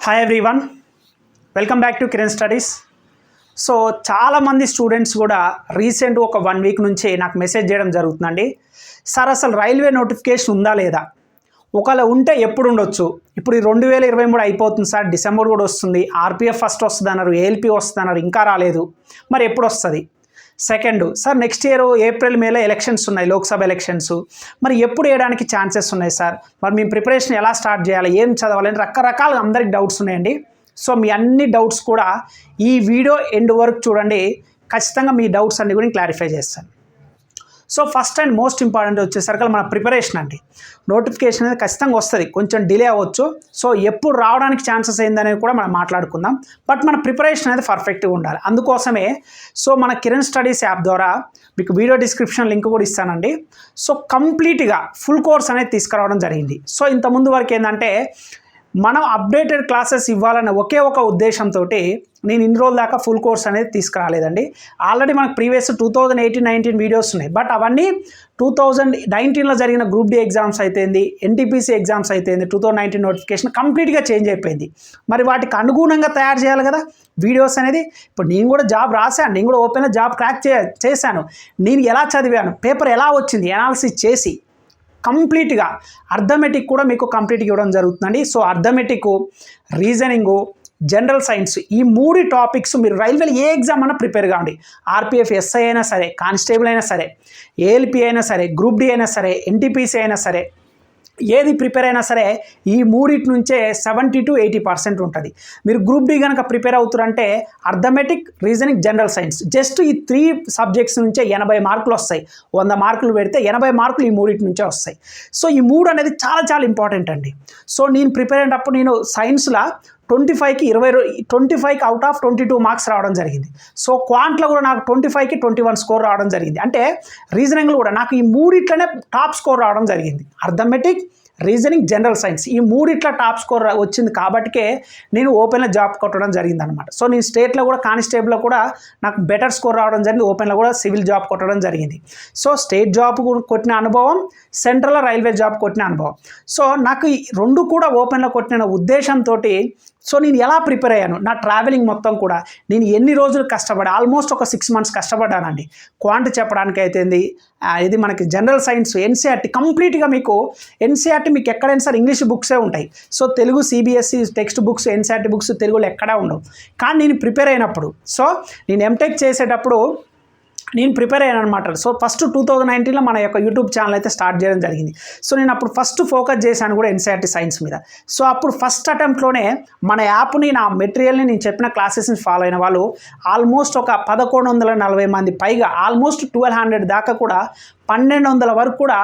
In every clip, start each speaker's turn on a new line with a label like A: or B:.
A: Hi everyone, welcome back to Kiran studies. So చాలామంది students కూడా recent ఒక 1 వీక్ నుంచి నాకు మెసేజ్ చేయడం జరుగుతుందండి. సార్ అసలు రైల్వే నోటిఫికేషన్ ఉందా లేదా, ఒకవేళ ఉంటే ఎప్పుడు ఉండొచ్చు, ఇప్పుడు ఈ 2023 అయిపోతుంది సార్, డిసెంబర్ కూడా వస్తుంది, ఆర్పిఎఫ్ ఫస్ట్ వస్తుంది అన్నారు, ఏఎల్పి వస్తుంది అన్నారు, ఇంకా రాలేదు, మరి ఎప్పుడు వస్తుంది? Second, sir next year April మేలో ఎలక్షన్స్ ఉన్నాయి, లోక్సభ ఎలక్షన్స్, మరి ఎప్పుడు వేయడానికి ఛాన్సెస్ ఉన్నాయి సార్, మరి మేము ప్రిపరేషన్ ఎలా స్టార్ట్ చేయాలి, ఏం చదవాలి అని రకరకాలుగా అందరికి డౌట్స్ ఉన్నాయండి. సో మీ అన్ని డౌట్స్ కూడా ఈ వీడియో ఎండ్ వరకు చూడండి, ఖచ్చితంగా మీ డౌట్స్ అన్ని కూడా క్లారిఫై చేస్తాను. So first and most important వచ్చేసరికి మన ప్రిపరేషన్ అండి. నోటిఫికేషన్ అనేది ఖచ్చితంగా వస్తుంది, కొంచెం డిలే అవ్వచ్చు. సో ఎప్పుడు రావడానికి ఛాన్సెస్ అయిందనేది కూడా మనం మాట్లాడుకుందాం. బట్ మన ప్రిపరేషన్ అనేది పర్ఫెక్ట్గా ఉండాలి. అందుకోసమే సో మన కిరణ్ స్టడీస్ యాప్ ద్వారా మీకు వీడియో డిస్క్రిప్షన్ లింక్ కూడా ఇస్తానండి. సో కంప్లీట్గా ఫుల్ కోర్స్ అనేది తీసుకురావడం జరిగింది. సో ఇంతకుముందు వరకు ఏంటంటే మనం అప్డేటెడ్ క్లాసెస్ ఇవ్వాలనే ఒకే ఒక ఉద్దేశంతో నేను ఇన్ని రోజుల దాకా ఫుల్ కోర్స్ అనేది తీసుకురాలేదండి. ఆల్రెడీ మనకు ప్రీవియస్ 2018-19 వీడియోస్ ఉన్నాయి. బట్ అవన్నీ 2019లో జరిగిన గ్రూప్ డి ఎగ్జామ్స్ అయితేంది, ఎన్టీపీసీ ఎగ్జామ్స్ అయితేంది, 2019 నోటిఫికేషన్ కంప్లీట్గా చేంజ్ అయిపోయింది. మరి వాటికి అనుగుణంగా తయారు చేయాలి కదా వీడియోస్ అనేది. ఇప్పుడు నేను కూడా జాబ్ రాశాను, నేను కూడా ఓపెన్గా జాబ్ క్రాక్ చేశాను. నేను ఎలా చదివాను, పేపర్ ఎలా వచ్చింది, అనాలిసిస్ చేసి కంప్లీట్గా అర్థమెటిక్ కూడా మీకు కంప్లీట్గా ఇవ్వడం జరుగుతుందండి. So arithmetic, reasoning, general science, ఈ 3 టాపిక్స్ మీరు రైల్వేలో ఏ ఎగ్జామ్ అయినా ప్రిపేర్ కావండి. ఆర్పిఎఫ్ ఎస్ఐ అయినా సరే, కానిస్టేబుల్ అయినా సరే, ఏఎల్పి అయినా సరే, గ్రూప్ డి అయినా సరే, ఎన్టీపీసీ అయినా సరే, ఏది ప్రిపేర్ అయినా సరే ఈ 3 నుంచే 70 to 80% ఉంటుంది. మీరు గ్రూప్ డి కనుక ప్రిపేర్ అవుతారంటే arithmetic, reasoning, general science, just ఈ 3 సబ్జెక్ట్స్ నుంచే 80 మార్కులు వస్తాయి. 100 మార్కులు పెడితే 80 మార్కులు ఈ 3 నుంచే వస్తాయి. సో ఈ 3 అనేది చాలా చాలా ఇంపార్టెంట్ అండి. సో నేను ప్రిపేర్ అయినప్పుడు నేను సైన్స్లో 25కి అవుట్ ఆఫ్ 22 మార్క్స్ రావడం జరిగింది. సో క్వాంట్లో కూడా నాకు 25కి 21 స్కోర్ రావడం జరిగింది. అంటే రీజనింగ్లో కూడా నాకు ఈ 3 టాప్ స్కోర్ రావడం జరిగింది. అర్థమెటిక్, రీజనింగ్, జనరల్ సైన్స్, ఈ 3 టాప్ స్కోర్ వచ్చింది కాబట్టికే నేను ఓపెన్లో జాబ్ కొట్టడం జరిగింది అనమాట. సో నేను స్టేట్లో కూడా కానిస్టేబుల్లో కూడా నాకు బెటర్ స్కోర్ రావడం జరిగింది, ఓపెన్లో కూడా సివిల్ జాబ్ కొట్టడం జరిగింది. సో స్టేట్ జాబ్ కొట్టిన అనుభవం, సెంట్రల్లో రైల్వే జాబ్ కొట్టిన అనుభవం. సో నాకు ఈ 2 కూడా ఓపెన్లో కొట్టిన ఉద్దేశంతో సో నేను ఎలా ప్రిపేర్ అయ్యాను, నా ట్రావెలింగ్ మొత్తం కూడా నేను ఎన్ని రోజులు కష్టపడి, ఆల్మోస్ట్ ఒక 6 months కష్టపడ్డానండి. క్వాంట్ చెప్పడానికి అయితేంది, ఇది మనకి జనరల్ సైన్స్, ఎన్సీఆర్టీ కంప్లీట్గా మీకు ఎన్సీఆర్టీ మీకు ఎక్కడైనా సరే ఇంగ్లీష్ బుక్సే ఉంటాయి. So Telugu CBSE text books, NCERT books తెలుగులో ఎక్కడా ఉండవు. కానీ నేను ప్రిపేర్ అయినప్పుడు, సో నేను ఎంటెక్ చేసేటప్పుడు నేను ప్రిపేర్ అయ్యాను అనమాట. సో ఫస్ట్ 2019లో మన యొక్క యూట్యూబ్ ఛానల్ అయితే స్టార్ట్ చేయడం జరిగింది. సో నేను అప్పుడు ఫస్ట్ ఫోకస్ చేశాను కూడా ఎన్సీఆర్టీ సైన్స్ మీద. సో అప్పుడు ఫస్ట్ అటెంప్ట్లోనే మన యాప్ని, నా మెటీరియల్ని, నేను చెప్పిన క్లాసెస్ని ఫాలో అయిన వాళ్ళు ఆల్మోస్ట్ ఒక 1140 మంది పైగా, ఆల్మోస్ట్ 1200 దాకా కూడా, 1200 వరకు కూడా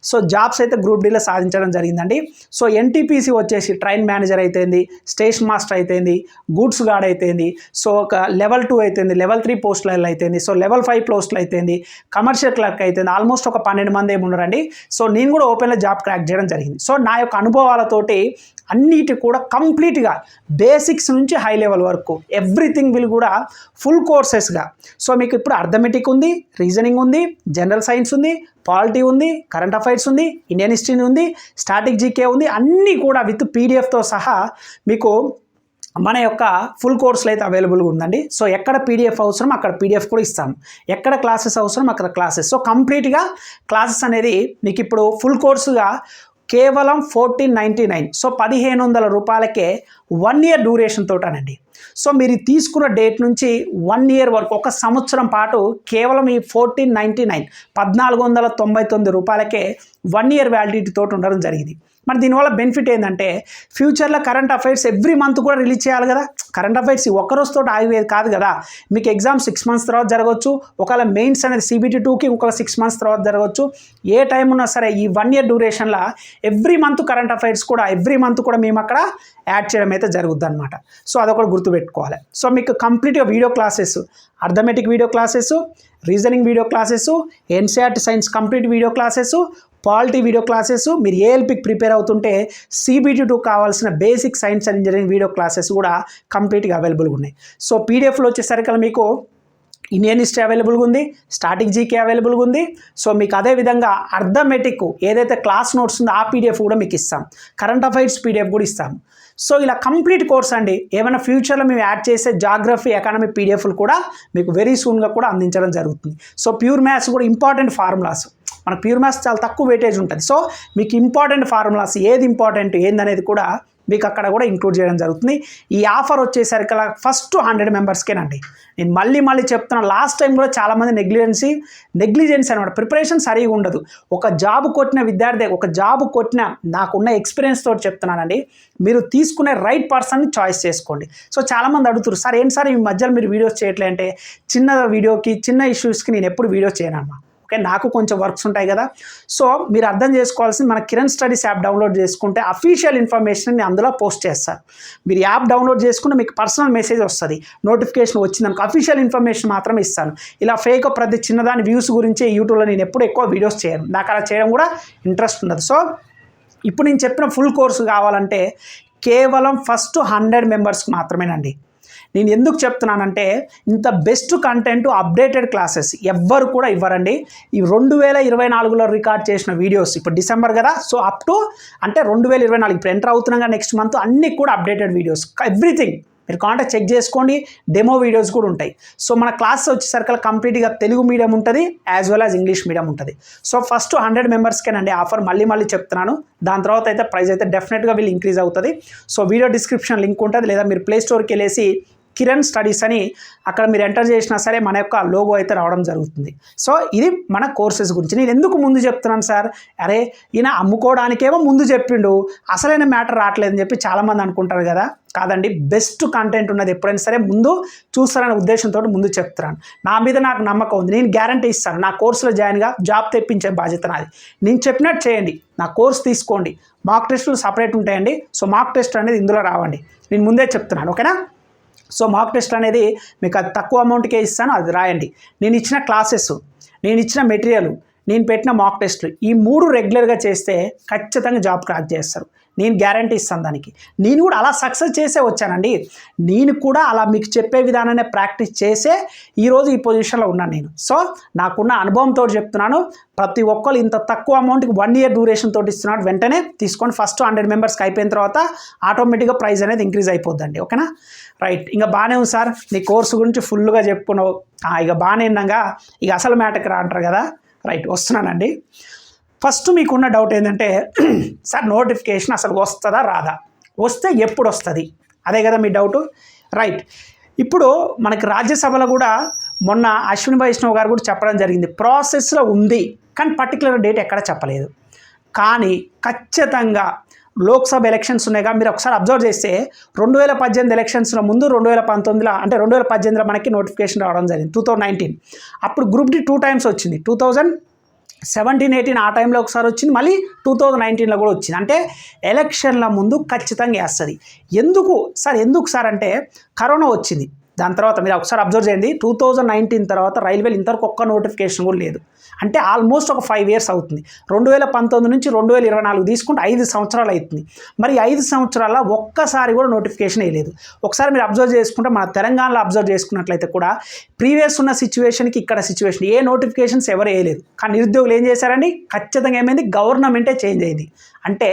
A: సో జాబ్స్ అయితే గ్రూప్ డీలో సాధించడం జరిగిందండి. సో ఎన్టీపీసీ వచ్చేసి ట్రైన్ మేనేజర్ అయితేంది, స్టేషన్ మాస్టర్ అయితేంది, గూడ్స్ గార్డ్ అయితేంది, సో ఒక లెవెల్ 2 అయితేంది, లెవెల్ 3 పోస్టులు అయితేంది, సో లెవెల్ 5 పోస్టులు అయితేంది, కమర్షియల్ క్లర్క్ అయితేంది, ఆల్మోస్ట్ ఒక 12 మంది ఏమి ఉన్నారండి. సో నేను కూడా ఓపెన్లో జాబ్ క్రాక్ చేయడం జరిగింది. సో నా యొక్క అనుభవాలతోటి అన్నిటి కూడా కంప్లీట్గా బేసిక్స్ నుంచి హై లెవెల్ వరకు ఎవ్రీథింగ్ విల్ కూడా ఫుల్ కోర్సెస్గా. సో మీకు ఇప్పుడు అర్థమెటిక్ ఉంది, రీజనింగ్ ఉంది, జనరల్ సైన్స్ ఉంది, పాలిటీ ఉంది, కరెంట్ అఫైర్స్ ఉంది, ఇండియన్ హిస్టరీ ఉంది, స్టాటిక్ జీకే ఉంది, అన్నీ కూడా విత్ పీడిఎఫ్తో సహా మీకు మన యొక్క ఫుల్ కోర్సులు అయితే అవైలబుల్గా ఉందండి. సో ఎక్కడ పీడిఎఫ్ అవసరం అక్కడ పీడిఎఫ్ కూడా ఇస్తాము, ఎక్కడ క్లాసెస్ అవసరం అక్కడ క్లాసెస్. సో కంప్లీట్గా క్లాసెస్ అనేది మీకు ఇప్పుడు ఫుల్ కోర్సుగా కేవలం 1499, సో 1500 రూపాయలకే 1 year డ్యూరేషన్ తోటనండి. సో మీరు తీసుకున్న డేట్ నుంచి 1 year వరకు, 1 సంవత్సరం పాటు కేవలం ఈ 1499, 1499 రూపాయలకే 1 year వ్యాలిడిటీ తోటి ఉండడం జరిగింది. మరి దీనివల్ల బెనిఫిట్ ఏంటంటే ఫ్యూచర్లో కరెంట్ అఫైర్స్ ఎవ్రీ మంత్ కూడా రిలీజ్ చేయాలి కదా. కరెంట్ అఫైర్స్ ఒక్కరోజుతో ఆగిపోయేది కాదు కదా. మీకు ఎగ్జామ్ 6 months తర్వాత జరగవచ్చు, ఒకవేళ మెయిన్స్ అనేది CBT 2కి ఇంకొక 6 months తర్వాత జరగవచ్చు. ఏ టైం ఉన్నా సరే ఈ 1 year డ్యూరేషన్లో ఎవ్రీ మంత్ కరెంట్ అఫైర్స్ కూడా ఎవ్రీ మంత్ కూడా మేము అక్కడ యాడ్ చేయడం అయితే జరుగుద్ది అనమాట. సో అదొకటి గుర్తుపెట్టుకోవాలి. సో మీకు కంప్లీట్గా video classes, arithmetic video classes, reasoning video classes, NCERT science complete video classes, polity video classes, మీరు ఏఎల్పికి ప్రిపేర్ అవుతుంటే CBT 2 కావాల్సిన basic science and engineering video classes కూడా కంప్లీట్గా అవైలబుల్గా ఉన్నాయి. సో పీడిఎఫ్లో వచ్చేసరికి మీకు ఇండియన్ హిస్టరీ అవైలబుల్గా ఉంది, స్టాటిక్ జీకే అవైలబుల్గా ఉంది. సో మీకు అదేవిధంగా అర్థమెటిక్ ఏదైతే క్లాస్ నోట్స్ ఉందో ఆ పీడిఎఫ్ కూడా మీకు ఇస్తాం, కరెంట్ అఫైర్స్ పీడిఎఫ్ కూడా ఇస్తాం. సో ఇలా కంప్లీట్ కోర్స్ అండి. ఏమైనా ఫ్యూచర్లో మేము యాడ్ చేసే జాగ్రఫీ ఎకానమీ పీడిఎఫ్లు కూడా మీకు వెరీ సూన్గా కూడా అందించడం జరుగుతుంది. సో ప్యూర్ మ్యాథ్స్ కూడా ఇంపార్టెంట్ ఫార్ములాస్, మన ప్యూర్ మ్యాథ్స్ చాలా తక్కువ వెయిటేజ్ ఉంటుంది. సో మీకు ఇంపార్టెంట్ ఫార్ములాస్ ఏది ఇంపార్టెంట్ ఏందనేది కూడా మీకు అక్కడ కూడా ఇంక్లూడ్ చేయడం జరుగుతుంది. ఈ ఆఫర్ వచ్చేసరికి అలా ఫస్ట్ 100 మెంబర్స్కేనండి. నేను మళ్ళీ చెప్తున్నా, లాస్ట్ టైం కూడా చాలామంది నెగ్లిజెన్స్ అనమాట, ప్రిపరేషన్ సరిగా ఉండదు. ఒక జాబ్ కొట్టిన విద్యార్థి, ఒక జాబ్ కొట్టిన నాకున్న ఎక్స్పీరియన్స్ తోటి చెప్తున్నానండి, మీరు తీసుకునే రైట్ పర్సన్ని చాయిస్ చేసుకోండి. సో చాలామంది అడుగుతారు, సార్ ఏంటి సార్ ఈ మధ్యలో మీరు వీడియోస్ చేయట్లే అంటే, చిన్న వీడియోకి చిన్న ఇష్యూస్కి నేను ఎప్పుడు వీడియోస్ చేయనమ్మా. ఓకే, నాకు కొంచెం వర్క్స్ ఉంటాయి కదా. సో మీరు అర్థం చేసుకోవాల్సింది, మన కిరణ్ స్టడీస్ యాప్ డౌన్లోడ్ చేసుకుంటే అఫీషియల్ ఇన్ఫర్మేషన్ నేను అందులో పోస్ట్ చేస్తాను. మీరు యాప్ డౌన్లోడ్ చేసుకుంటే మీకు పర్సనల్ మెసేజ్ వస్తుంది, నోటిఫికేషన్ వచ్చిందనుకో అఫీషియల్ ఇన్ఫర్మేషన్ మాత్రమే ఇస్తాను. ఇలా ఫేక్ ప్రతి చిన్నదాని వ్యూస్ గురించి యూట్యూబ్లో నేను ఎప్పుడు ఎక్కువ వీడియోస్ చేయను, నాకు అలా చేయడం కూడా ఇంట్రెస్ట్ ఉండదు. సో ఇప్పుడు నేను చెప్పిన ఫుల్ కోర్సు కావాలంటే కేవలం ఫస్ట్ 100 మెంబర్స్కి మాత్రమేనండి. నేను ఎందుకు చెప్తున్నానంటే, ఇంత బెస్ట్ కంటెంట్ అప్డేటెడ్ క్లాసెస్ ఎవ్వరు కూడా ఇవ్వరండి. ఈ 2024లో రికార్డ్ చేసిన వీడియోస్, ఇప్పుడు డిసెంబర్ కదా, సో అప్ టు అంటే 2024 ఇప్పుడు ఎంటర్ అవుతున్నాగా నెక్స్ట్ మంత్ అన్నీ కూడా అప్డేటెడ్ వీడియోస్, ఎవ్రీథింగ్ మీరు కాంటాక్ట్ చెక్ చేసుకోండి. డెమో వీడియోస్ కూడా ఉంటాయి. సో మన క్లాస్ వచ్చేసరికి కంప్లీట్గా తెలుగు మీడియం ఉంటుంది, as well as English medium ఉంటుంది. సో ఫస్ట్ 100 మెంబర్స్కేనండి ఆఫర్, మళ్ళీ చెప్తున్నాను. దాని తర్వాత అయితే ప్రైస్ అయితే డెఫినెట్గా వీళ్ళు ఇంక్రీజ్ అవుతుంది. సో వీడియో డిస్క్రిప్షన్ లింక్ ఉంటుంది, లేదా మీరు ప్లే స్టోర్కి వెళ్ళేసి కిరణ్ స్టడీస్ అని అక్కడ మీరు ఎంటర్ చేసినా సరే మన యొక్క లోగో అయితే రావడం జరుగుతుంది. సో ఇది మన కోర్సెస్ గురించి. నేను ఎందుకు ముందు చెప్తున్నాను సార్, అరే ఈయన అమ్ముకోవడానికేమో ముందు చెప్పిండు, అసలైన మ్యాటర్ రావట్లేదని చెప్పి చాలామంది అనుకుంటారు కదా. కాదండి, బెస్ట్ కంటెంట్ ఉన్నది ఎప్పుడైనా సరే ముందు చూస్తారనే ఉద్దేశంతో ముందు చెప్తున్నాను. నా మీద నాకు నమ్మకం ఉంది, నేను గ్యారంటీ ఇస్తాను. నా కోర్సులో జాయిన్గా జాబ్ తెప్పించే బాధ్యత నాది. నేను చెప్పినట్టు చేయండి, నా కోర్స్ తీసుకోండి. మాక్ టెస్టులు సపరేట్ ఉంటాయండి. సో మాక్ టెస్ట్ అనేది ఇందులో రావండి, నేను ముందే చెప్తున్నాను. ఓకేనా? సో మాక్ టెస్ట్ అనేది మీకు అది తక్కువ అమౌంట్కే ఇస్తాను, అది రాయండి. నేను ఇచ్చిన క్లాసెస్, నేను ఇచ్చిన మెటీరియల్, నేను పెట్టిన మాక్ టెస్టులు, ఈ 3 రెగ్యులర్గా చేస్తే ఖచ్చితంగా జాబ్ క్రాక్ చేస్తారు. నేను గ్యారంటీ ఇస్తాను దానికి. నేను కూడా అలా సక్సెస్ చేసే వచ్చానండి. నేను కూడా అలా మీకు చెప్పే విధానాన్ని ప్రాక్టీస్ చేసే ఈరోజు ఈ పొజిషన్లో ఉన్నాను నేను. సో నాకున్న అనుభవంతో చెప్తున్నాను, ప్రతి ఒక్కరు ఇంత తక్కువ అమౌంట్కి 1 ఇయర్ డ్యూరేషన్ తోటి ఇస్తున్నాడు. వెంటనే తీసుకొని ఫస్ట్ 100 మెంబర్స్కి అయిపోయిన తర్వాత ఆటోమేటిక్గా ప్రైస్ అనేది ఇంక్రీజ్ అయిపోద్దండి. ఓకేనా? రైట్, ఇంకా బాగానే ఉంది సార్, నీ కోర్సు గురించి ఫుల్గా చెప్పుకున్నావు, ఇక బాగానే ఉన్నాగా, ఇక అసలు మ్యాటర్కి రా అంటారు కదా. రైట్, వస్తున్నానండి. ఫస్ట్ మీకున్న డౌట్ ఏంటంటే, సార్ నోటిఫికేషన్ అసలు వస్తుందా రాదా, వస్తే ఎప్పుడు వస్తుంది, అదే కదా మీ డౌటు. రైట్, ఇప్పుడు మనకి రాజ్యసభలో కూడా మొన్న అశ్విని వైష్ణవ్ గారు కూడా చెప్పడం జరిగింది, ప్రాసెస్లో ఉంది కానీ పర్టికులర్ డేట్ ఎక్కడ చెప్పలేదు. కానీ ఖచ్చితంగా లోక్సభ ఎలక్షన్స్ ఉన్నాయిగా, మీరు ఒకసారి అబ్జర్వ్ చేస్తే 2018 ఎలక్షన్స్లో ముందు 2019లో అంటే 2018లో మనకి నోటిఫికేషన్ రావడం జరిగింది. 2019 అప్పుడు గ్రూప్ డి 2 టైమ్స్ వచ్చింది. 2017-18 ఆ టైంలో ఒకసారి వచ్చింది, మళ్ళీ 2019లో కూడా వచ్చింది. అంటే ఎలక్షన్ల ముందు ఖచ్చితంగా వేస్తుంది. ఎందుకు సార్ అంటే కరోనా వచ్చింది. దాని తర్వాత మీరు ఒకసారి అబ్జర్వ్ చేయండి, 2019 తర్వాత రైల్వేలు ఇంతవరకు ఒక్క నోటిఫికేషన్ కూడా లేదు. అంటే ఆల్మోస్ట్ ఒక 5 years అవుతుంది. 2019 నుంచి 2024 తీసుకుంటే 5 సంవత్సరాలు అవుతుంది. మరి 5 సంవత్సరాల ఒక్కసారి కూడా నోటిఫికేషన్ వేయలేదు. ఒకసారి మీరు అబ్జర్వ్ చేసుకుంటే మన తెలంగాణలో అబ్జర్వ్ చేసుకున్నట్లయితే కూడా ప్రీవియస్ ఉన్న సిచ్యువేషన్కి ఇక్కడ సిచ్యువేషన్ ఏ నోటిఫికేషన్స్ ఎవరు వేయలేదు. కానీ నిరుద్యోగులు ఏం చేశారండి, ఖచ్చితంగా ఏమైంది, గవర్నమెంటే చేంజ్ అయింది. అంటే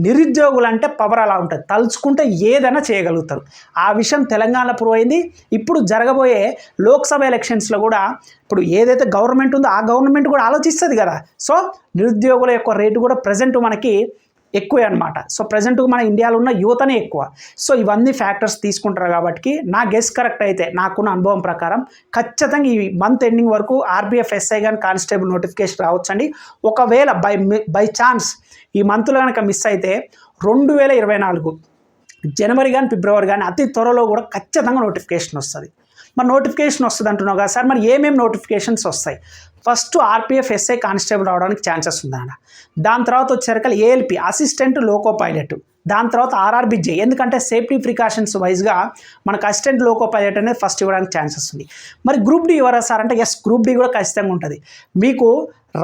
A: నిరుద్యోగులు అంటే పవర్ అలా ఉంటుంది, తలుచుకుంటే ఏదైనా చేయగలుగుతారు. ఆ విషయం తెలంగాణలో ప్రూవ్ అయింది. ఇప్పుడు జరగబోయే లోక్సభ ఎలక్షన్స్లో కూడా ఇప్పుడు ఏదైతే గవర్నమెంట్ ఉందో ఆ గవర్నమెంట్ కూడా ఆలోచిస్తుంది కదా. సో నిరుద్యోగుల యొక్క రేటు కూడా ప్రజెంట్ మనకి ఎక్కువే అనమాట. సో ప్రజెంట్ మన ఇండియాలో ఉన్న యువతనే ఎక్కువ. సో ఇవన్నీ ఫ్యాక్టర్స్ తీసుకుంటారు కాబట్టి నా గెస్ కరెక్ట్ అయితే నాకున్న అనుభవం ప్రకారం ఖచ్చితంగా ఈ మంత్ ఎండింగ్ వరకు ఆర్బీఎఫ్ ఎస్ఐ కానీ కానిస్టేబుల్ నోటిఫికేషన్ రావచ్చండి. ఒకవేళ బై ఛాన్స్ ఈ మంత్లో కనుక మిస్ అయితే 2024 జనవరి కానీ ఫిబ్రవరి కానీ అతి త్వరలో కూడా ఖచ్చితంగా నోటిఫికేషన్ వస్తుంది. మరి నోటిఫికేషన్ వస్తుంది అంటున్నావు కదా సార్, మరి ఏమేమి నోటిఫికేషన్స్ వస్తాయి? ఫస్ట్ ఆర్పీఎఫ్ ఎస్ఐ కానిస్టేబుల్ రావడానికి ఛాన్సెస్ ఉందన్న. దాని తర్వాత వచ్చేసరికి ఏఎల్పి అసిస్టెంట్ లోకో పైలట్, దాని తర్వాత ఆర్ఆర్బిజే, ఎందుకంటే సేఫ్టీ ప్రికాషన్స్ వైజ్గా మనకు అసిస్టెంట్ లోకో పైలట్ అనేది ఫస్ట్ ఇవ్వడానికి ఛాన్సెస్ ఉంది. మరి గ్రూప్ డి ఎవరా సార్ అంటే ఎస్, గ్రూప్ డి కూడా ఖచ్చితంగా ఉంటుంది. మీకు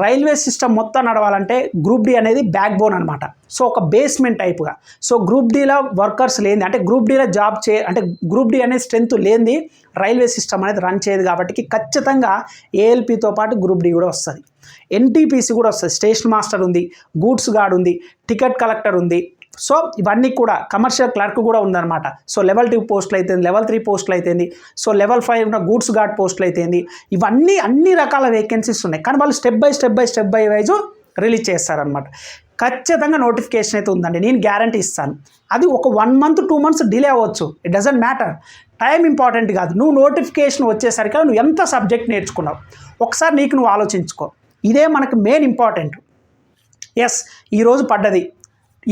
A: రైల్వే సిస్టమ్ మొత్తం నడవాలంటే గ్రూప్ డి అనేది బ్యాక్ బోన్ అనమాట. సో ఒక బేస్మెంట్ టైప్గా. సో గ్రూప్ డీలో వర్కర్స్ లేనిది, అంటే గ్రూప్ డీలో జాబ్ అంటే గ్రూప్ డి అనేది స్ట్రెంత్ లేనిది రైల్వే సిస్టమ్ అనేది రన్ చేయదు. కాబట్టి ఖచ్చితంగా ఏఎల్పితో పాటు గ్రూప్ డి కూడా వస్తుంది. ఎన్టీపీసీ కూడా వస్తుంది. స్టేషన్ మాస్టర్ ఉంది, గూడ్స్ గార్డ్ ఉంది, టికెట్ కలెక్టర్ ఉంది. సో ఇవన్నీ కూడా కమర్షియల్ క్లర్క్ కూడా ఉందన్నమాట. సో లెవెల్ 2 పోస్టులు అయితేంది, లెవెల్ 3 పోస్టులు అయితేంది, సో లెవెల్ 5 ఉన్న గూడ్స్ గార్డ్ పోస్టులు అయితేంది, ఇవన్నీ అన్ని రకాల వేకెన్సీస్ ఉన్నాయి. కానీ వాళ్ళు స్టెప్ బై వైజ్ రిలీజ్ చేస్తారనమాట. ఖచ్చితంగా నోటిఫికేషన్ అయితే ఉందండి, నేను గ్యారంటీ ఇస్తాను. అది ఒక 1 మంత్ 2 మంత్స్ డిలే అవ్వచ్చు, it doesn't matter. Time important కాదు. నువ్వు నోటిఫికేషన్ వచ్చేసరికి నువ్వు ఎంత సబ్జెక్ట్ నేర్చుకున్నావు ఒకసారి నీకు నువ్వు ఆలోచించుకో. ఇదే మనకు మెయిన్ ఇంపార్టెంట్. ఎస్, ఈరోజు పడ్డది,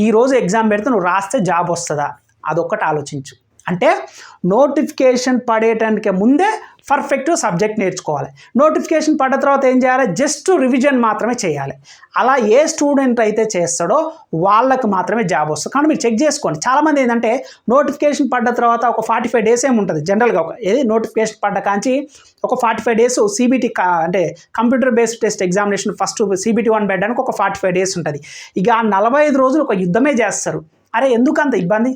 A: ఈరోజు ఎగ్జామ్ పెడితే నువ్వు రాస్తే జాబ్ వస్తుందా, అదొక్కటి ఆలోచించు. అంటే నోటిఫికేషన్ పడేటానికి ముందే పర్ఫెక్ట్ సబ్జెక్ట్ నేర్చుకోవాలి. నోటిఫికేషన్ పడ్డ తర్వాత ఏం చేయాలి, జస్ట్ రివిజన్ మాత్రమే చేయాలి. అలా ఏ స్టూడెంట్ అయితే చేస్తాడో వాళ్ళకు మాత్రమే జాబ్ వస్తుంది. కానీ మీరు చెక్ చేసుకోండి. చాలామంది ఏంటంటే నోటిఫికేషన్ పడ్డ తర్వాత ఒక 45 డేస్ ఏముంటుంది జనరల్గా, ఏది నోటిఫికేషన్ పడ్డ కాంచి ఒక 45 డేస్ సిబిటి అంటే computer based test examination first CBT 1 పెట్టడానికి ఒక 45 డేస్ ఉంటుంది. ఇక ఆ 45 రోజులు ఒక యుద్ధమే చేస్తారు. అరే ఎందుకు అంత ఇబ్బంది,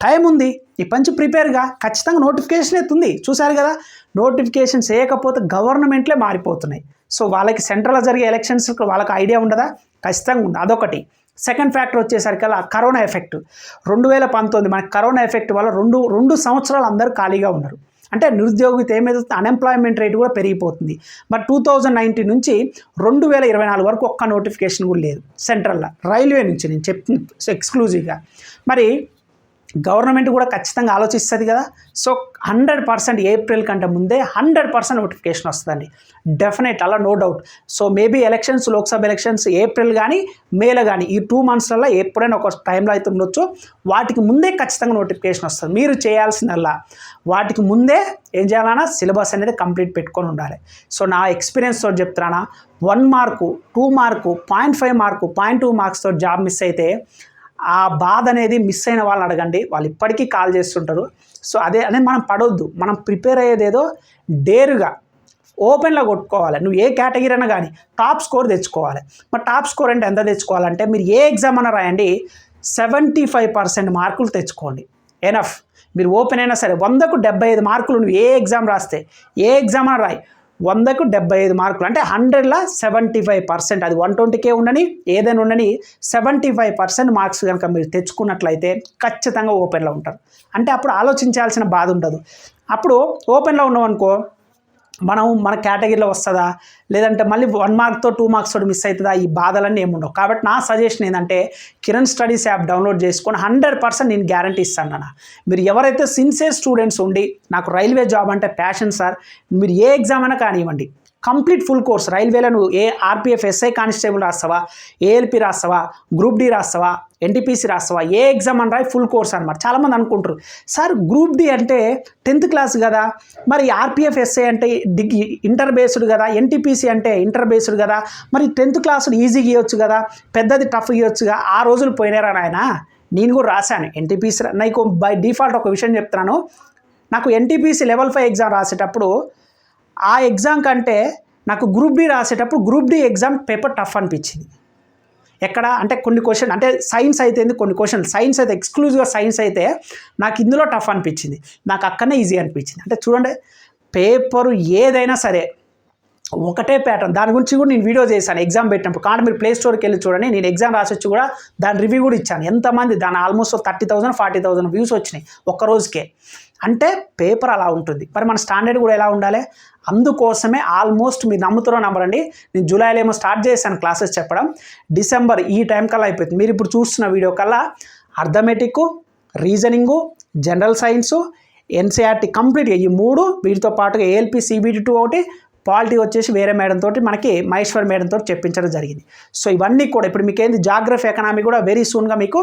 A: టైం ఉంది, ఇప్పటి నుంచి ప్రిపేర్గా. ఖచ్చితంగా నోటిఫికేషన్ అయితే ఉంది, చూశారు కదా. నోటిఫికేషన్స్ వేయకపోతే గవర్నమెంట్లే మారిపోతున్నాయి. సో వాళ్ళకి సెంట్రల్లో జరిగే ఎలక్షన్స్ వాళ్ళకి ఐడియా ఉండదా, ఖచ్చితంగా ఉంది. అదొకటి. సెకండ్ ఫ్యాక్టర్ వచ్చేసరికి అలా కరోనా ఎఫెక్ట్ 2019 మనకి కరోనా ఎఫెక్ట్ వల్ల రెండు సంవత్సరాలు అందరూ ఖాళీగా ఉన్నారు. అంటే నిరుద్యోగిత ఏమైతే అన్ఎంప్లాయ్మెంట్ రేట్ కూడా పెరిగిపోతుంది. మరి 2019 నుంచి 2024 వరకు ఒక్క నోటిఫికేషన్ కూడా లేదు సెంట్రల్లో, రైల్వే నుంచి నేను చెప్తున్నా ఎక్స్క్లూజివ్గా. మరి గవర్నమెంట్ కూడా ఖచ్చితంగా ఆలోచిస్తుంది కదా. సో 100% ఏప్రిల్ కంటే ముందే 100% నోటిఫికేషన్ వస్తుందండి, డెఫినెట్, అలా no doubt. So maybe elections, Lok Sabha elections April కానీ మేలో కానీ ఈ 2 మంత్స్లలో ఎప్పుడైనా ఒక టైంలో అయితే ఉండొచ్చు. వాటికి ముందే ఖచ్చితంగా నోటిఫికేషన్ వస్తుంది. మీరు చేయాల్సిందల్లా వాటికి ముందే ఏం చేయాలన్నా సిలబస్ అనేది కంప్లీట్ పెట్టుకొని ఉండాలి. సో నా ఎక్స్పీరియన్స్ తోటి చెప్తానా, 1 మార్కు 2 మార్కు 0.5 మార్కు 0.2 మార్క్స్ తోటి జాబ్ మిస్ అయితే ఆ బాధ అనేది మిస్ అయిన వాళ్ళని అడగండి, వాళ్ళు ఇప్పటికీ కాల్ చేస్తుంటారు. సో అదే మనం పడవద్దు, మనం ప్రిపేర్ అయ్యేదేదో డేరుగా ఓపెన్లో కొట్టుకోవాలి. నువ్వు ఏ కేటగిరీ అయినా కానీ టాప్ స్కోర్ తెచ్చుకోవాలి. మరి టాప్ స్కోర్ అంటే ఎంత తెచ్చుకోవాలంటే మీరు ఏ ఎగ్జామ్ అయినా రాయండి, 75% మార్కులు తెచ్చుకోండి, ఎనఫ్. మీరు ఓపెన్ అయినా సరే 100కు 75 మార్కులు నువ్వు ఏ ఎగ్జామ్ రాస్తే, ఏ ఎగ్జామ్ అయినా రాయి, 100కు 75 మార్కులు అంటే 100లో 75%, అది 120K ఉండని ఏదైనా ఉండని 75% మార్క్స్ కనుక మీరు తెచ్చుకున్నట్లయితే ఖచ్చితంగా ఓపెన్లో ఉంటారు. అంటే అప్పుడు ఆలోచించాల్సిన బాధ ఉండదు. అప్పుడు ఓపెన్లో ఉన్నాం అనుకో, మన కేటగిరీలో వస్తుందా, లేదంటే మళ్ళీ 1 మార్క్తో 2 మార్క్స్ తోటి మిస్ అవుతుందా, ఈ బాధలన్నీ ఏముండవు. కాబట్టి నా సజెషన్ ఏంటంటే కిరణ్ స్టడీస్ యాప్ డౌన్లోడ్ చేసుకొని 100% నేను గ్యారంటీ ఇస్తాను అన్న. మీరు ఎవరైతే సిన్సియర్ స్టూడెంట్స్ ఉండి నాకు రైల్వే జాబ్ అంటే ప్యాషన్ సార్, మీరు ఏ ఎగ్జామ్ అయినా కానివ్వండి, కంప్లీట్ ఫుల్ కోర్స్ రైల్వేలో నువ్వు ఏ ఆర్పిఎఫ్ ఎస్ఐ కానిస్టేబుల్ రాస్తావా, ఏఎల్పి రాస్తావా, గ్రూప్ డి రాస్తావా, ఎన్టీపీసీ రాస్తావా, ఏ ఎగ్జామ్ అని రాయి, ఫుల్ కోర్స్ అనమాట. చాలామంది అనుకుంటారు సార్ గ్రూప్ డి అంటే 10th క్లాస్ కదా, మరి ఆర్పిఎఫ్ ఎస్ఐ అంటే ఇంటర్ బేస్డ్ కదా, ఎన్టీపీసీ అంటే ఇంటర్ బేస్డ్ కదా, మరి 10th క్లాస్ ఈజీగా ఇవ్వచ్చు కదా, పెద్దది టఫ్ ఇవ్వచ్చుగా. ఆ రోజులు పోయినారా నాయన, నేను కూడా రాశాను ఎన్టీపీసీ. నాకు బై డిఫాల్ట్ ఒక విషయం చెప్తున్నాను, నాకు ఎన్టీపీసీ లెవెల్ 5 ఎగ్జామ్ రాసేటప్పుడు ఆ ఎగ్జామ్ కంటే నాకు గ్రూప్ డి రాసేటప్పుడు group D exam paper tough అనిపించింది. ఎక్కడ అంటే కొన్ని క్వశ్చన్ అంటే సైన్స్ అయితే కొన్ని క్వశ్చన్ సైన్స్ అయితే ఎక్స్క్లూజివ్గా సైన్స్ అయితే నాకు ఇందులో టఫ్ అనిపించింది, నాకు అక్కడనే ఈజీ అనిపించింది. అంటే చూడండి, పేపరు ఏదైనా సరే ఒకటే ప్యాటర్న్. దాని గురించి కూడా నేను వీడియో చేశాను ఎగ్జామ్ పెట్టినప్పుడు. కానీ మీరు ప్లే స్టోర్కి వెళ్ళి చూడండి, నేను ఎగ్జామ్ రాసొచ్చి కూడా దాని రివ్యూ కూడా ఇచ్చాను. ఎంతమంది దాని ఆల్మోస్ట్ 30,000 40,000 వ్యూస్ వచ్చినాయి ఒక్క రోజుకే. అంటే పేపర్ అలా ఉంటుంది. మరి మన స్టాండర్డ్ కూడా ఎలా ఉండాలి, అందుకోసమే ఆల్మోస్ట్ మీరు నమ్ముతారో నమ్మరండి, నేను జూలైలో ఏమో స్టార్ట్ చేశాను క్లాసెస్ చెప్పడం, డిసెంబర్ ఈ టైం కల్లా అయిపోయింది. మీరు ఇప్పుడు చూస్తున్న వీడియో కల్లా arithmetic, reasoning, general science, NCERT కంప్లీట్గా ఈ 3, వీటితో పాటుగా ఏఎల్పి CBT 2 ఒకటి, పాలిటీ వచ్చేసి వేరే మేడం తోటి మనకి మహేశ్వర్ మేడం తోటి చెప్పించడం జరిగింది. సో ఇవన్నీ కూడా ఇప్పుడు మీకు ఏంది జాగ్రఫీ ఎకనామీ కూడా వెరీ సూన్గా మీకు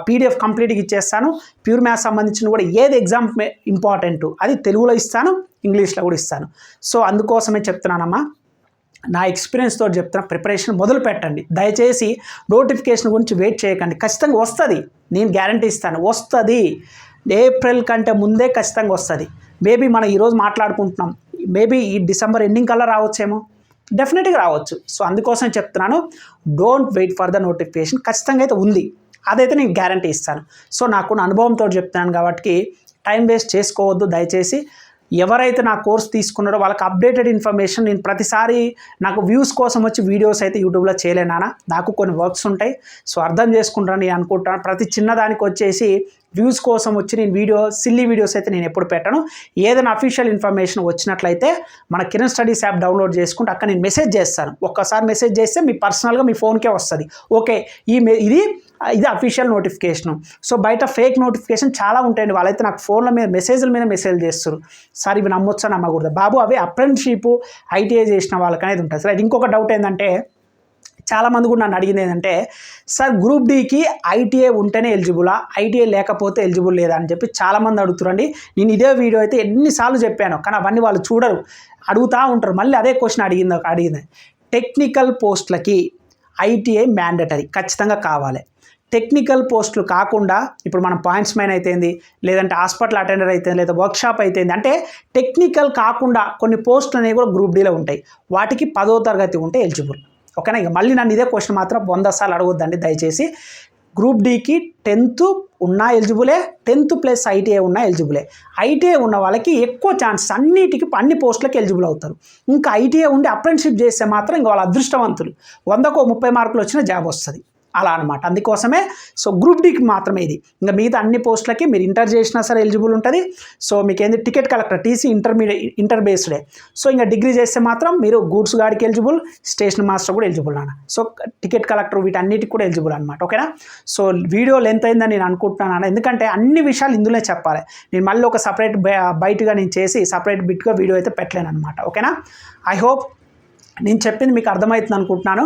A: PDF కంప్లీట్గా ఇచ్చేస్తాను. ప్యూర్ మ్యాథ్స్ సంబంధించిన కూడా ఏది ఎగ్జామ్ ఇంపార్టెంట్ అది తెలుగులో ఇస్తాను, ఇంగ్లీష్లో కూడా ఇస్తాను. సో అందుకోసమే చెప్తున్నానమ్మా, నా ఎక్స్పీరియన్స్తో చెప్తున్న ప్రిపరేషన్ మొదలు పెట్టండి. దయచేసి నోటిఫికేషన్ గురించి వెయిట్ చేయకండి. ఖచ్చితంగా వస్తుంది, నేను గ్యారంటీ ఇస్తాను, వస్తుంది. ఏప్రిల్ కంటే ముందే ఖచ్చితంగా వస్తుంది. మేబీ మనం ఈరోజు మాట్లాడుకుంటున్నాం, మేబీ ఈ డిసెంబర్ ఎండింగ్ కల్లా రావచ్చేమో, డెఫినెట్గా రావచ్చు. సో అందుకోసం చెప్తున్నాను, don't wait for the notification. ఖచ్చితంగా అయితే ఉంది, అదైతే నేను గ్యారంటీ ఇస్తాను. సో నాకున్న అనుభవంతో చెప్తున్నాను కాబట్టి టైం వేస్ట్ చేసుకోవద్దు దయచేసి. ఎవరైతే నా కోర్స్ తీసుకున్నారో వాళ్ళకి అప్డేటెడ్ ఇన్ఫర్మేషన్ నేను ప్రతిసారి నాకు వ్యూస్ కోసం వచ్చి వీడియోస్ అయితే యూట్యూబ్లో చేయలేనా, నాకు కొన్ని వర్క్స్ ఉంటాయి. సో అర్థం చేసుకుంటాను నేను అనుకుంటాను. ప్రతి చిన్నదానికి వచ్చేసి వ్యూస్ కోసం వచ్చి నేను సిల్లీ వీడియోస్ అయితే నేను ఎప్పుడు పెట్టను. ఏదైనా అఫీషియల్ ఇన్ఫర్మేషన్ వచ్చినట్లయితే మన కిరణ్ స్టడీస్ యాప్ డౌన్లోడ్ చేసుకుంటే అక్కడ నేను మెసేజ్ చేస్తాను. ఒక్కసారి మెసేజ్ చేస్తే మీ పర్సనల్గా మీ ఫోన్కే వస్తుంది. ఓకే, ఇది అఫీషియల్ నోటిఫికేషను. సో బయట ఫేక్ నోటిఫికేషన్ చాలా ఉంటాయండి. వాళ్ళైతే నాకు ఫోన్ల మీద మెసేజ్ చేస్తారు. సార్ ఇవి నమ్మొచ్చా నమ్మకూడదు బాబు, అవి అప్రెంటిషిప్ ఐటీఐ చేసిన వాళ్ళకి అనేది ఉంటుంది. సరే, ఇంకొక డౌట్ ఏంటంటే చాలామంది కూడా నన్ను అడిగింది ఏంటంటే, సార్ గ్రూప్ డీకి ఐటీఐ ఉంటేనే ఎలిజిబులా, ఐటీఐ లేకపోతే ఎలిజిబుల్ లేదా అని చెప్పి చాలామంది అడుగుతారండి. నేను ఇదే వీడియో అయితే ఎన్నిసార్లు చెప్పాను, కానీ అవన్నీ వాళ్ళు చూడరు, అడుగుతూ ఉంటారు. మళ్ళీ అదే క్వశ్చన్ అడిగింది. టెక్నికల్ పోస్టులకి ఐటీఐ మ్యాండటరీ, ఖచ్చితంగా కావాలి. టెక్నికల్ పోస్టులు కాకుండా ఇప్పుడు మనం పాయింట్స్ మ్యాన్ అయితేంది, లేదంటే హాస్పిటల్ అటెండర్ అయితే, లేదా వర్క్షాప్ అయితేంది, అంటే టెక్నికల్ కాకుండా కొన్ని పోస్టులు అనేవి కూడా గ్రూప్ డీలో ఉంటాయి. వాటికి 10వ తరగతి ఉంటే ఎలిజిబుల్. ఓకేనా? ఇక మళ్ళీ నన్ను ఇదే క్వశ్చన్ మాత్రం 100 సార్లు అడగొద్దండి దయచేసి. గ్రూప్ డీకి 10th ఉన్నా ఎలిజిబులే, 10th ప్లస్ ఐటీఐ ఉన్నా ఎలిజిబులే. ఐటీఐ ఉన్న వాళ్ళకి ఎక్కువ ఛాన్సెస్, అన్ని పోస్టులకి ఎలిజిబుల్ అవుతారు. ఇంకా ఐటీఐ ఉండి అప్రెంటిషిప్ చేస్తే మాత్రం ఇంకా వాళ్ళ అదృష్టవంతులు, 100కు 30 మార్కులు వచ్చిన జాబ్ వస్తుంది. అలా అనమాట. అందుకోసమే సో గ్రూప్ డీకి మాత్రమే ఇది. ఇంకా మిగతా అన్ని పోస్టులకి మీరు ఇంటర్ చేసినా సరే ఎలిజిబుల్ ఉంటుంది. సో మీకు ఏంది టికెట్ కలెక్టర్ టీసీ ఇంటర్ బేస్డే. సో ఇంకా డిగ్రీ చేస్తే మాత్రం మీరు గూడ్స్ గార్డ్కి ఎలిజిబుల్, స్టేషన్ మాస్టర్ కూడా ఎలిజిబుల్ అన్న. సో టికెట్ కలెక్టర్ వీటన్నిటికి కూడా ఎలిజిబుల్ అనమాట. ఓకేనా? సో వీడియో లెంత్ అయిందని నేను అనుకుంటున్నాను అన్న, ఎందుకంటే అన్ని విషయాలు ఇందులో చెప్పాలి. నేను మళ్ళీ ఒక సపరేట్ బయటగా నేను చేసి సపరేట్ బిట్గా వీడియో అయితే పెట్టలేను అనమాట. ఓకేనా? ఐ హోప్ నేను చెప్పింది మీకు అర్థమవుతుంది అనుకుంటున్నాను.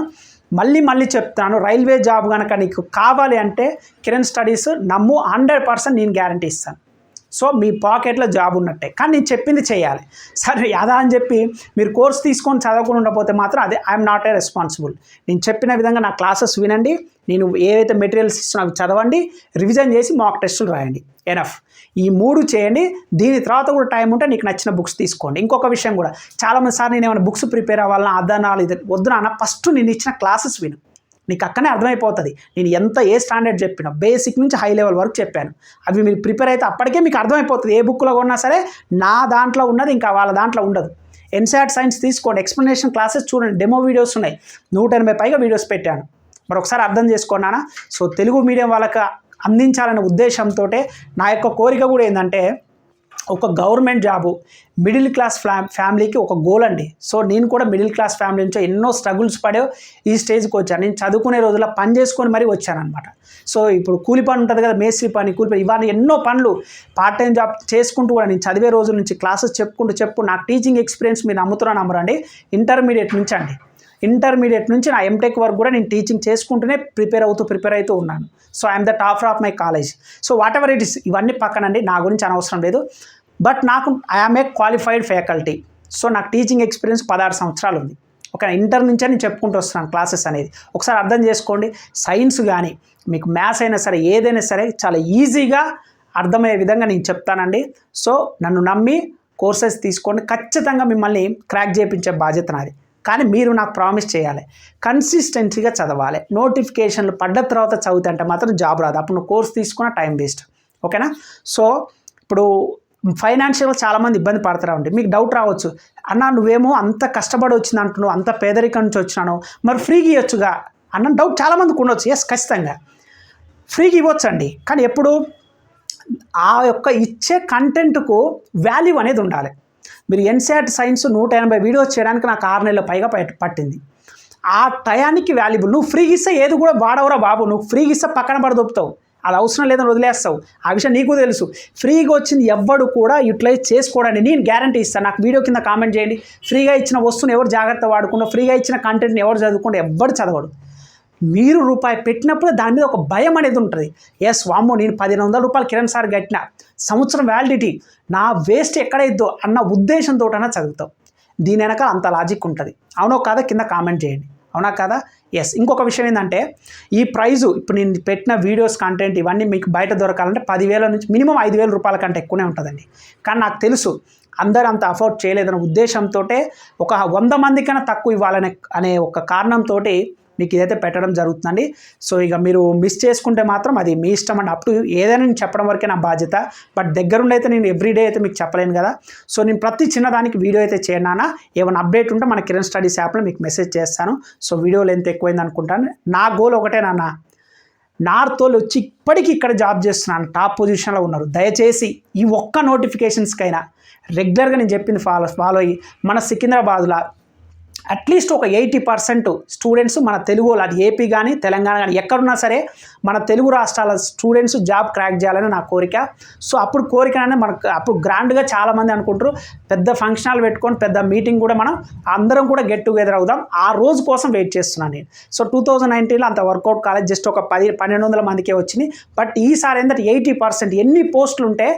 A: మళ్ళీ చెప్తాను, రైల్వే జాబ్ కనుక నీకు కావాలి అంటే కిరణ్ స్టడీస్ నమ్ము, 100% నేను గ్యారంటీ ఇస్తాను. సో మీ పాకెట్లో జాబ్ ఉన్నట్టే, కానీ నేను చెప్పింది చేయాలి. సరే అదా అని చెప్పి మీరు కోర్స్ తీసుకొని చదవకుండా ఉండకపోతే మాత్రం అదే ఐఎమ్ నాట్ ఏ రెస్పాన్సిబుల్. నేను చెప్పిన విధంగా నా క్లాసెస్ వినండి, నేను ఏవైతే మెటీరియల్స్ ఇస్తున్నా అవి చదవండి, రివిజన్ చేసి మాక్ టెస్టులు రాయండి. ఎనఫ్. ఈ 3 చేయండి. దీని తర్వాత కూడా టైం ఉంటే నీకు నచ్చిన బుక్స్ తీసుకోండి. ఇంకొక విషయం కూడా, చాలామంది సార్ నేను ఏమైనా బుక్స్ ప్రిపేర్ అవ్వాలన్నా అదనాలు ఇది వద్దునా అన్న, ఫస్ట్ నేను ఇచ్చిన క్లాసెస్ విను, నీకు అక్కనే అర్థమైపోతుంది. నేను ఏ స్టాండర్డ్ చెప్పినా, బేసిక్ నుంచి హై లెవెల్ వరకు చెప్పాను. అవి మీరు ప్రిపేర్ అయితే అప్పటికే మీకు అర్థమైపోతుంది. ఏ బుక్లో కొన్నా సరే నా దాంట్లో ఉన్నది ఇంకా వాళ్ళ దాంట్లో ఉండదు. ఎన్సీఆర్టీ సైన్స్ తీసుకోండి, ఎక్స్ప్లెనేషన్ క్లాసెస్ చూడండి, డెమో వీడియోస్ ఉన్నాయి, 180 పైగా వీడియోస్ పెట్టాను. మరి ఒకసారి అర్థం చేసుకున్నానా? సో తెలుగు మీడియం వాళ్ళకి అందించాలనే ఉద్దేశంతో నా యొక్క కోరిక కూడా ఏంటంటే, ఒక గవర్నమెంట్ జాబు మిడిల్ క్లాస్ ఫ్యామిలీకి ఒక గోల్ అండి. సో నేను కూడా మిడిల్ క్లాస్ ఫ్యామిలీ నుంచి ఎన్నో స్ట్రగుల్స్ పడే ఈ స్టేజ్కి వచ్చాను. నేను చదువుకునే రోజుల్లో పని చేసుకొని మరీ వచ్చానమాట. సో ఇప్పుడు కూలి పని ఉంటుంది కదా, మేస్త్రి పని, కూలి పని, ఇవన్నీ ఎన్నో పనులు పార్ట్ టైం జాబ్ చేసుకుంటూ కూడా నేను చదివే రోజుల నుంచి క్లాసెస్ చెప్పుకుంటూ నాకు టీచింగ్ ఎక్స్పీరియన్స్ మీరు నమ్మరండి. ఇంటర్మీడియట్ నుంచి నా ఎంటెక్ వరకు కూడా నేను టీచింగ్ చేసుకుంటూనే ప్రిపేర్ అవుతూ ఉన్నాను. So I'm the topper of my college. So what ever it is, ఇవన్నీ పక్కనండి, నా గురించి అనవసరం లేదు. బట్ నాకు I'm a qualified faculty. So నాకు టీచింగ్ ఎక్స్పీరియన్స్ 16 సంవత్సరాలు ఉంది. ఒక ఇంటర్ నుంచే నేను చెప్పుకుంటూ వస్తున్నాను క్లాసెస్ అనేది. ఒకసారి అర్థం చేసుకోండి. సైన్స్ కానీ మీకు మ్యాథ్స్ అయినా సరే ఏదైనా సరే చాలా ఈజీగా అర్థమయ్యే విధంగా నేను చెప్తానండి. సో నన్ను నమ్మి కోర్సెస్ తీసుకోండి, ఖచ్చితంగా మిమ్మల్ని క్రాక్ చేయించే బాధ్యత నాది. కానీ మీరు నాకు ప్రామిస్ చేయాలి, కన్సిస్టెన్సీగా చదవాలి. నోటిఫికేషన్లు పడ్డ తర్వాత చదివితే అంటే మాత్రం జాబ్ రాదు. అప్పుడు నువ్వు కోర్స్ తీసుకున్న టైం వేస్ట్. ఓకేనా? సో ఇప్పుడు ఫైనాన్షియల్గా చాలామంది ఇబ్బంది పడతారండి. మీకు డౌట్ రావచ్చు, అన్న నువ్వేమో అంత కష్టపడి వచ్చింది అంటున్నావు, అంత పేదరికం నుంచి వచ్చినాను, మరి ఫ్రీగా ఇవ్వచ్చుగా అన్న డౌట్ చాలామందికి ఉండొచ్చు. ఎస్, ఖచ్చితంగా ఫ్రీగా ఇవ్వచ్చండి. కానీ ఎప్పుడు ఆ యొక్క ఇచ్చే కంటెంట్కు వాల్యూ అనేది ఉండాలి. మీరు ఎన్సీఆర్టీ సైన్స్ 180 వీడియోస్ చేయడానికి నాకు 6 నెలల పైగా పట్టింది. ఆ టయానికి వాల్యుబుల్. నువ్వు ఫ్రీగా ఇస్తే ఏది కూడా వాడవరా బాబు, నువ్వు ఫ్రీగా ఇస్తే పక్కన పడదొప్పుతావు, అది అవసరం లేదని వదిలేస్తావు. ఆ విషయం నీకు తెలుసు. ఫ్రీగా వచ్చింది ఎవ్వడు కూడా యూటిలైజ్ చేసుకోవడానికి నేను గ్యారంటీ ఇస్తాను. నాకు వీడియో కింద కామెంట్ చేయండి, ఫ్రీగా ఇచ్చిన వస్తువుని ఎవరు జాగ్రత్త వాడుకుంటూ, ఫ్రీగా ఇచ్చిన కంటెంట్ని ఎవరు చదువుకుంటూ, ఎవ్వడు చదవడు. మీరు రూపాయి పెట్టినప్పుడు దాని మీద ఒక భయం అనేది ఉంటుంది. ఎస్, వామ్మో నేను 1500 రూపాయలు కిరణ్ సార్ కట్టిన, సంవత్సరం వ్యాలిడిటీ, నా వేస్ట్ ఎక్కడైద్దో అన్న ఉద్దేశంతో చదువుతావు. దీని వెనక అంత లాజిక్ ఉంటుంది. అవునో కాదా కింద కామెంట్ చేయండి, అవునా కదా? ఎస్. ఇంకొక విషయం ఏంటంటే ఈ ప్రైజు ఇప్పుడు నేను పెట్టిన వీడియోస్ కంటెంట్ ఇవన్నీ మీకు బయట దొరకాలంటే 10,000 నుంచి మినిమం 5,000 రూపాయల కంటే ఎక్కువనే ఉంటుందండి. కానీ నాకు తెలుసు అందరూ అంత అఫోర్డ్ చేయలేదనే ఉద్దేశంతో ఒక 100 మందికైనా తక్కువ ఇవ్వాలనే అనే ఒక కారణంతో మీకు ఇదైతే పెట్టడం జరుగుతుందండి. సో ఇక మీరు మిస్ చేసుకుంటే మాత్రం అది మీ ఇష్టం అండి. అప్ టు ఏదైనా నేను చెప్పడం వరకే నా బాధ్యత. బట్ దగ్గరుండి అయితే నేను ఎవ్రీడే అయితే మీకు చెప్పలేను కదా. సో నేను ప్రతి చిన్నదానికి వీడియో అయితే చేయనా, ఏమైనా అప్డేట్ ఉంటే మన కిరణ్ స్టడీస్ యాప్లో మీకు మెసేజ్ చేస్తాను. సో వీడియో లెంత్ ఎక్కువైంది అనుకుంటాను. నా గోల్ ఒకటే నాన్న, నార్త్ వాళ్ళు వచ్చి ఇప్పటికీ ఇక్కడ జాబ్ చేస్తున్నాను, టాప్ పొజిషన్లో ఉన్నారు. దయచేసి ఈ ఒక్క నోటిఫికేషన్స్కైనా రెగ్యులర్గా నేను చెప్పింది ఫాలో అయ్యి మన సికింద్రాబాద్లో అట్లీస్ట్ ఒక 80% స్టూడెంట్స్ మన తెలుగు వాళ్ళు, అది ఏపీ కానీ తెలంగాణ కానీ ఎక్కడున్నా సరే మన తెలుగు రాష్ట్రాల స్టూడెంట్స్ జాబ్ క్రాక్ చేయాలని నా కోరిక. సో అప్పుడు కోరికనే మనకు అప్పుడు గ్రాండ్గా చాలామంది అనుకుంటారు పెద్ద ఫంక్షనాలు పెట్టుకొని పెద్ద మీటింగ్ కూడా మనం అందరం కూడా గెట్ టుగెదర్ అవుదాం. ఆ రోజు కోసం వెయిట్ చేస్తున్నాను నేను. సో 2019లో అంత వర్కౌట్ కాలేజ్ జస్ట్ ఒక 1,200 మందికే వచ్చినాయి. బట్ ఈసారి ఏంటంటే 80% ఎన్ని పోస్టులు ఉంటే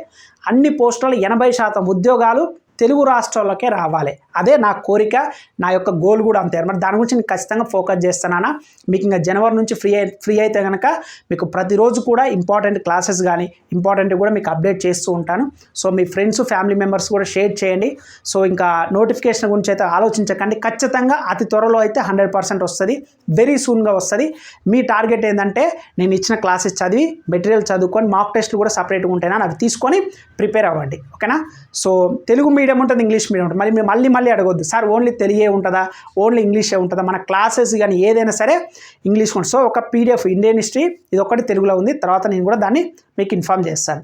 A: అన్ని పోస్టులలో 80% ఉద్యోగాలు తెలుగు రాష్ట్రాలకే రావాలి. అదే నా కోరిక, నా యొక్క గోల్ కూడా అంతే. మరి దాని గురించి నేను ఖచ్చితంగా ఫోకస్ చేస్తానా. మీకు ఇంకా జనవరి నుంచి ఫ్రీ అయితే కనుక మీకు ప్రతిరోజు కూడా ఇంపార్టెంట్ క్లాసెస్ కానీ ఇంపార్టెంట్ కూడా మీకు అప్డేట్ చేస్తూ ఉంటాను. సో మీ ఫ్రెండ్స్ ఫ్యామిలీ మెంబర్స్ కూడా షేర్ చేయండి. సో ఇంకా నోటిఫికేషన్ గురించి అయితే ఆలోచించకండి. ఖచ్చితంగా అతి త్వరలో అయితే 100% వస్తుంది, వెరీ సూన్గా వస్తుంది. మీ టార్గెట్ ఏంటంటే నేను ఇచ్చిన క్లాసెస్ చదివి మెటీరియల్ చదువుకొని మాక్ టెస్ట్లు కూడా సపరేట్గా ఉంటాయినా అవి తీసుకొని ప్రిపేర్ అవ్వండి, ఓకేనా? సో తెలుగు మీడియం ఉంటుంది, ఇంగ్లీష్ మీడియం ఉంటుంది. మరి మీరు మళ్ళీ అడగొద్దు సార్ ఓన్లీ తెలుగే ఉంటుందా, ఓన్లీ ఇంగ్లీషే ఉంటుందా, మన క్లాసెస్ కానీ ఏదైనా సరే ఇంగ్లీష్ ఉంటుంది. సో ఒక పీడిఎఫ్ ఇండియన్ హిస్టరీ ఇది ఒకటి తెలుగులో ఉంది, తర్వాత నేను కూడా దాన్ని మీకు ఇన్ఫామ్ చేస్తాను,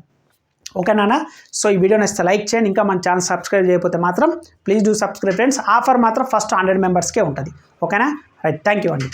A: ఓకేనా? సో ఈ వీడియోని ఇస్తే లైక్ చేయండి. ఇంకా మన ఛానల్ సబ్స్క్రైబ్ చేయకపోతే మాత్రం please do subscribe friends. Offer మాత్రం ఫస్ట్ 100 మెంబర్స్కే ఉంటుంది, ఓకేనా? రైట్, థ్యాంక్ యూ అండి.